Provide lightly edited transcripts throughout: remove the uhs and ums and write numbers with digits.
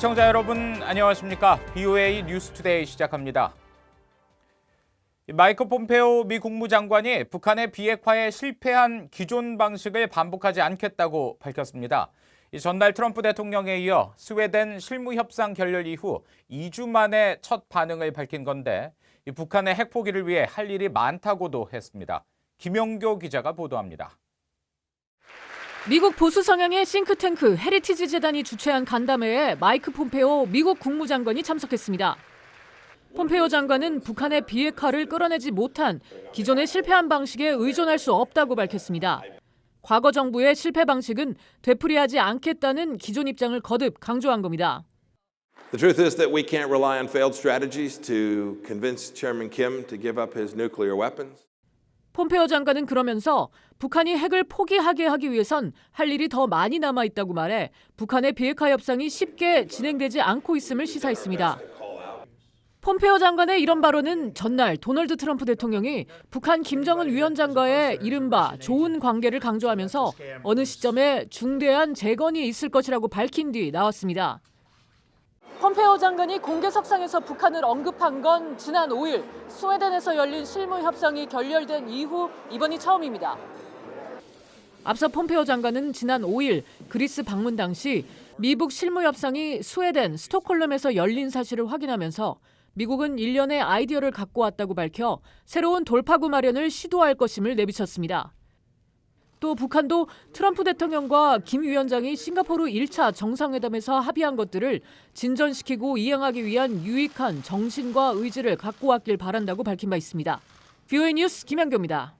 시청자 여러분 안녕하십니까? BOA 뉴스투데이 시작합니다. 마이크 폼페오 미 국무장관이 북한의 비핵화에 실패한 기존 방식을 반복하지 않겠다고 밝혔습니다. 전날 트럼프 대통령에 이어 스웨덴 실무협상 결렬 이후 2주 만에 첫 반응을 밝힌 건데 북한의 핵 포기를 위해 할 일이 많다고도 했습니다. 김영교 기자가 보도합니다. 미국 보수 성향의 싱크탱크 헤리티지 재단이 주최한 간담회에 마이크 폼페오 미국 국무장관이 참석했습니다. 폼페오 장관은 북한의 비핵화를 끌어내지 못한 기존의 실패한 방식에 의존할 수 없다고 밝혔습니다. 과거 정부의 실패 방식은 되풀이하지 않겠다는 기존 입장을 거듭 강조한 겁니다. The truth is that we can't rely on failed strategies to convince Chairman Kim to give up his nuclear weapons. 폼페오 장관은 그러면서 북한이 핵을 포기하게 하기 위해선 할 일이 더 많이 남아 있다고 말해 북한의 비핵화 협상이 쉽게 진행되지 않고 있음을 시사했습니다. 폼페오 장관의 이런 발언은 전날 도널드 트럼프 대통령이 북한 김정은 위원장과의 이른바 좋은 관계를 강조하면서 어느 시점에 중대한 재건이 있을 것이라고 밝힌 뒤 나왔습니다. 폼페오 장관이 공개석상에서 북한을 언급한 건 지난 5일 스웨덴에서 열린 실무협상이 결렬된 이후 이번이 처음입니다. 앞서 폼페오 장관은 지난 5일 그리스 방문 당시 미북 실무협상이 스웨덴 스톡홀름에서 열린 사실을 확인하면서 미국은 일련의 아이디어를 갖고 왔다고 밝혀 새로운 돌파구 마련을 시도할 것임을 내비쳤습니다. 또 북한도 트럼프 대통령과 김 위원장이 싱가포르 1차 정상회담에서 합의한 것들을 진전시키고 이행하기 위한 유익한 정신과 의지를 갖고 왔길 바란다고 밝힌 바 있습니다. BOA 뉴스 김현교입니다.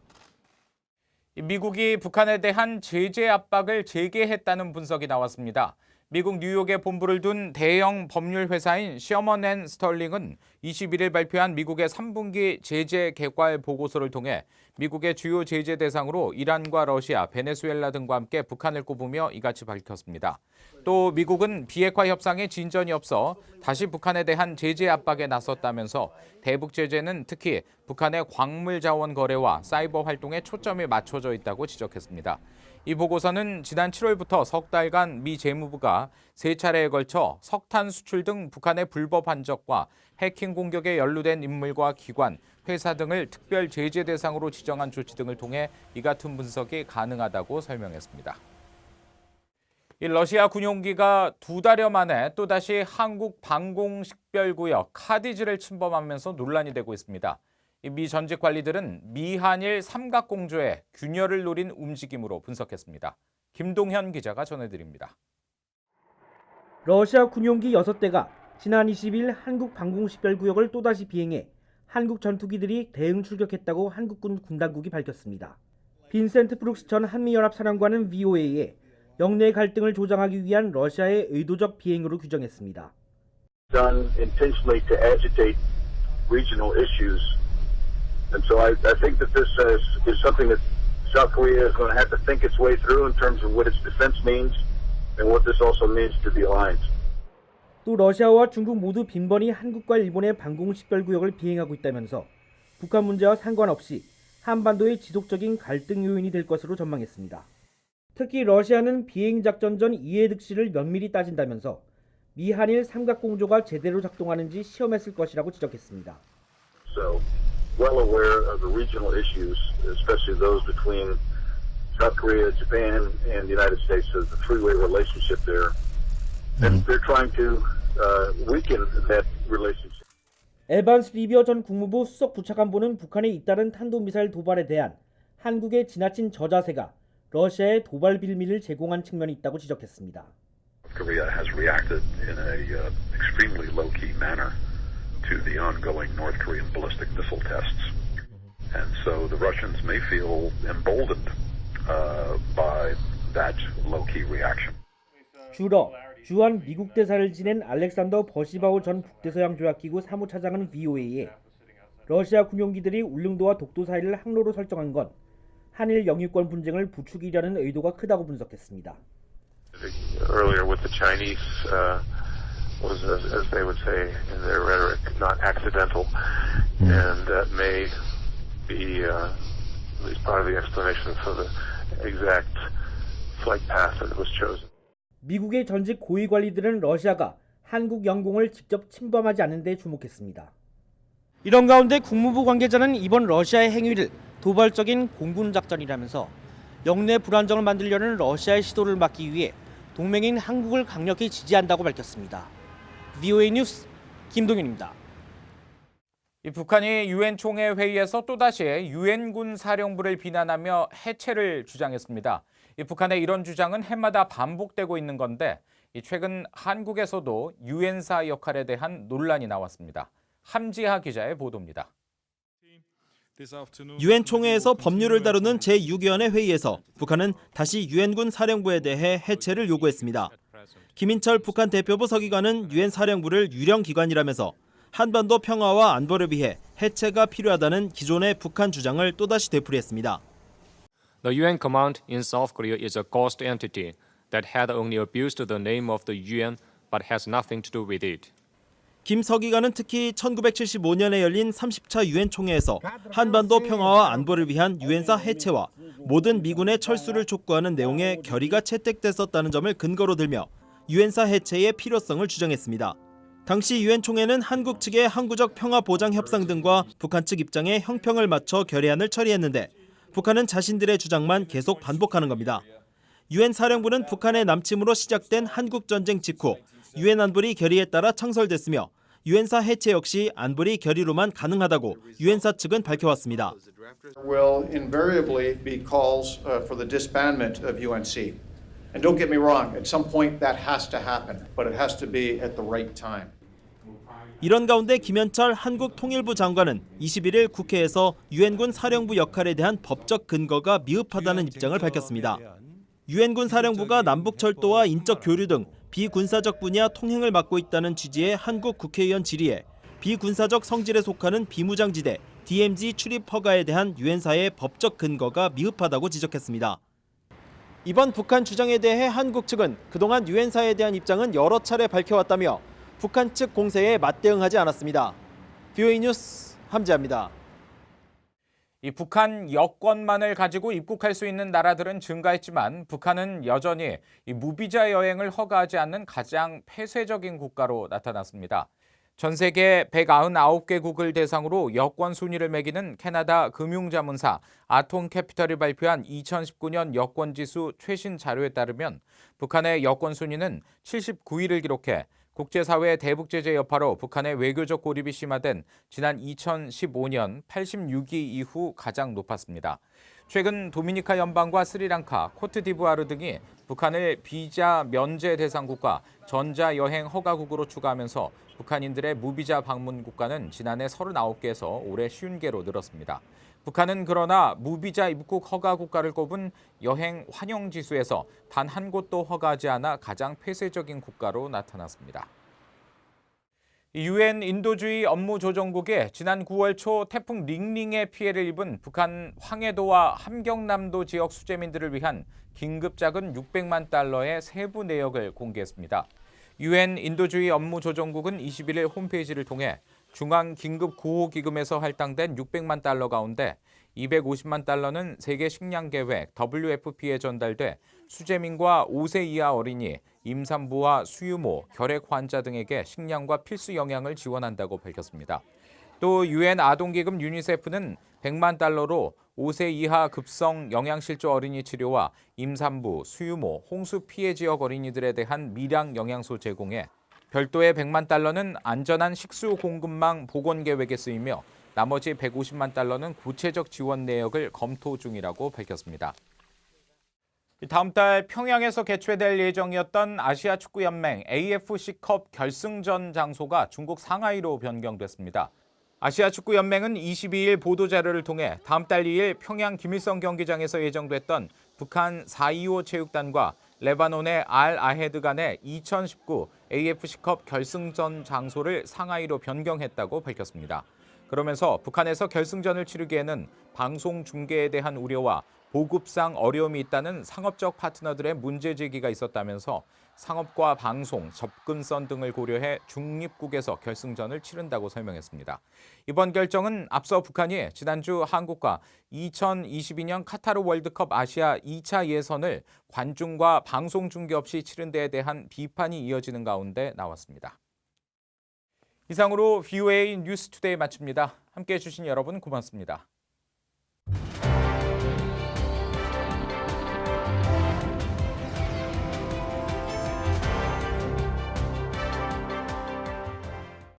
미국이 북한에 대한 제재 압박을 재개했다는 분석이 나왔습니다. 미국 뉴욕에 본부를 둔 대형 법률 회사인 셔먼 앤 스털링은 21일 발표한 미국의 3분기 제재 개괄 보고서를 통해 미국의 주요 제재 대상으로 이란과 러시아, 베네수엘라 등과 함께 북한을 꼽으며 이같이 밝혔습니다. 또 미국은 비핵화 협상에 진전이 없어 다시 북한에 대한 제재 압박에 나섰다면서 대북 제재는 특히 북한의 광물 자원 거래와 사이버 활동에 초점이 맞춰져 있다고 지적했습니다. 이 보고서는 지난 7월부터 석 달간 미 재무부가 3차례에 걸쳐 석탄 수출 등 북한의 불법 hand적과 해킹 공격에 연루된 인물과 기관, 회사 등을 특별 제재 대상으로 지정한 조치 등을 통해 이 같은 분석이 가능하다고 설명했습니다. 이 러시아 군용기가 2달여 만에 또다시 한국 방공식별구역 카디즈를 침범하면서 논란이 되고 있습니다. 미 전직 관리들은 미한일 삼각공조의 균열을 노린 움직임으로 분석했습니다. 김동현 기자가 전해드립니다. 러시아 군용기 6대가 지난 20일 한국 방공식별구역을 또다시 비행해 한국 전투기들이 대응 출격했다고 한국군 군당국이 밝혔습니다. 빈센트 브룩스 전 한미연합사령관은 VOA에 영내 갈등을 조장하기 위한 러시아의 의도적 비행으로 규정했습니다. Done intentionally to agitate regional issues. And so I think that this is something that South Korea is going to have to think its way through in terms of what its defense means and what this also means to the alliance. 또 러시아와 중국 모두 빈번히 한국과 일본의 방공식별구역을 비행하고 있다면서 북한 문제와 상관없이 한반도의 지속적인 갈등 요인이 될 것으로 전망했습니다. 특히 러시아는 비행작전 전 이해 득실을 면밀히 따진다면서 미한일 삼각공조가 제대로 작동하는지 시험했을 것이라고 지적했습니다. So, well aware of the regional issues, especially those between South Korea, Japan, and the United States, the three-way relationship there. And they're trying to weaken that relationship. 에반스 리비어 전 국무부 수석 부차관보는 북한의 잇따른 탄도미사일 도발에 대한 한국의 지나친 저자세가 러시아의 도발 빌미를 제공한 측면이 있다고 지적했습니다. Korea has reacted in a extremely low-key manner to the ongoing North Korean ballistic missile tests. And so the Russians may feel emboldened by that low-key reaction. 주로 주한 미국 대사를 지낸 알렉산더 버시바우 전 북대서양 조약기구 사무차장은 VOA에 러시아 군용기들이 울릉도와 독도 사이를 항로로 설정한 건 한일 영유권 분쟁을 부추기려는 의도가 크다고 분석했습니다. Earlier with the Chinese was, as they would say in their rhetoric, not accidental, and that may be at least part of the explanation for the exact flight path that was chosen. 미국의 전직 고위 관리들은 러시아가 한국 영공을 직접 침범하지 않는 데 주목했습니다. 이런 가운데 국무부 관계자는 이번 러시아의 행위를 도발적인 공군 작전이라면서 영내 불안정을 만들려는 러시아의 시도를 막기 위해 동맹인 한국을 강력히 지지한다고 밝혔습니다. VOA 뉴스 김동윤입니다. 이 북한이 유엔 총회 회의에서 또다시 유엔군 사령부를 비난하며 해체를 주장했습니다. 이 북한의 이런 주장은 해마다 반복되고 있는 건데 최근 한국에서도 유엔사 역할에 대한 논란이 나왔습니다. 함지하 기자의 보도입니다. 유엔 총회에서 법률을 다루는 제6위원회 회의에서 북한은 다시 유엔군 사령부에 대해 해체를 요구했습니다. 김인철 북한 대표부 서기관은 유엔 사령부를 유령 기관이라면서 한반도 평화와 안보를 위해 해체가 필요하다는 기존의 북한 주장을 또다시 되풀이했습니다. The UN command in South Korea is a ghost entity that had only abused the name of the UN but has nothing to do with it. 김 서기관은 특히 1975년에 열린 30차 유엔 총회에서 한반도 평화와 안보를 위한 유엔사 해체와 모든 미군의 철수를 촉구하는 내용의 결의가 채택됐었다는 점을 근거로 들며 유엔사 해체의 필요성을 주장했습니다. 당시 유엔 총회는 한국 측의 항구적 평화 보장 협상 등과 북한 측 입장에 형평을 맞춰 결의안을 처리했는데 북한은 자신들의 주장만 계속 반복하는 겁니다. 유엔 사령부는 북한의 남침으로 시작된 한국 전쟁 직후 유엔 안보리 결의에 따라 창설됐으며 유엔사 해체 역시 안보리 결의로만 가능하다고 유엔사 측은 밝혀왔습니다. Will invariably be calls for the disbandment of UNC. And don't get me wrong, at some point that has to happen, but it has to be at the right time. 이런 가운데 김현철 한국 통일부 장관은 21일 국회에서 유엔군 사령부 역할에 대한 법적 근거가 미흡하다는 입장을 밝혔습니다. 유엔군 사령부가 남북철도와 인적 교류 등 비군사적 분야 통행을 맡고 있다는 취지의 한국 국회의원 질의에 비군사적 성질에 속하는 비무장지대 DMZ 출입 허가에 대한 유엔사의 법적 근거가 미흡하다고 지적했습니다. 이번 북한 주장에 대해 한국 측은 그동안 유엔사에 대한 입장은 여러 차례 밝혀왔다며 북한 측 공세에 맞대응하지 않았습니다. VOA 뉴스 함지아입니다. 이 북한 여권만을 가지고 입국할 수 있는 나라들은 증가했지만 북한은 여전히 이 무비자 여행을 허가하지 않는 가장 폐쇄적인 국가로 나타났습니다. 전 세계 199개국을 대상으로 여권 순위를 매기는 캐나다 금융자문사 아톰캐피털이 발표한 2019년 여권지수 최신 자료에 따르면 북한의 여권 순위는 79위를 기록해 국제사회의 대북제재 여파로 북한의 외교적 고립이 심화된 지난 2015년 86위 이후 가장 높았습니다. 최근 도미니카 연방과 스리랑카, 코트디부아르 등이 북한을 비자 면제 대상 국가, 전자여행 허가국으로 추가하면서 북한인들의 무비자 방문 국가는 지난해 39개에서 올해 50개로 늘었습니다. 북한은 그러나 무비자 입국 허가 국가를 꼽은 여행 환영 지수에서 단 한 곳도 허가하지 않아 가장 폐쇄적인 국가로 나타났습니다. 유엔 인도주의 업무조정국이 지난 9월 초 태풍 링링의 피해를 입은 북한 황해도와 함경남도 지역 수재민들을 위한 긴급자금 600만 달러의 세부 내역을 공개했습니다. 유엔 인도주의 업무조정국은 21일 홈페이지를 통해 중앙긴급구호기금에서 할당된 600만 달러 가운데 250만 달러는 세계식량계획 WFP에 전달돼 수재민과 5세 이하 어린이, 임산부와 수유모, 결핵 환자 등에게 식량과 필수 영양을 지원한다고 밝혔습니다. 또 유엔 아동기금 유니세프는 100만 달러로 5세 이하 급성 영양실조 어린이 치료와 임산부, 수유모, 홍수 피해 지역 어린이들에 대한 미량 영양소 제공에 별도의 100만 달러는 안전한 식수 공급망 복원 계획에 쓰이며 나머지 150만 달러는 구체적 지원 내역을 검토 중이라고 밝혔습니다. 다음 달 평양에서 개최될 예정이었던 아시아 축구연맹 AFC컵 결승전 장소가 중국 상하이로 변경됐습니다. 아시아 축구연맹은 22일 보도자료를 통해 다음 달 2일 평양 김일성 경기장에서 예정됐던 북한 425 체육단과 레바논의 알 아헤드 간의 2019 AFC컵 결승전 장소를 상하이로 변경했다고 밝혔습니다. 그러면서 북한에서 결승전을 치르기에는 방송 중계에 대한 우려와 보급상 어려움이 있다는 상업적 파트너들의 문제 제기가 있었다면서 상업과 방송, 접근성 등을 고려해 중립국에서 결승전을 치른다고 설명했습니다. 이번 결정은 앞서 북한이 지난주 한국과 2022년 카타르 월드컵 아시아 2차 예선을 관중과 방송 중계 없이 치른 데에 대한 비판이 이어지는 가운데 나왔습니다. 이상으로 VOA 뉴스투데이 마칩니다. 함께해 주신 여러분 고맙습니다.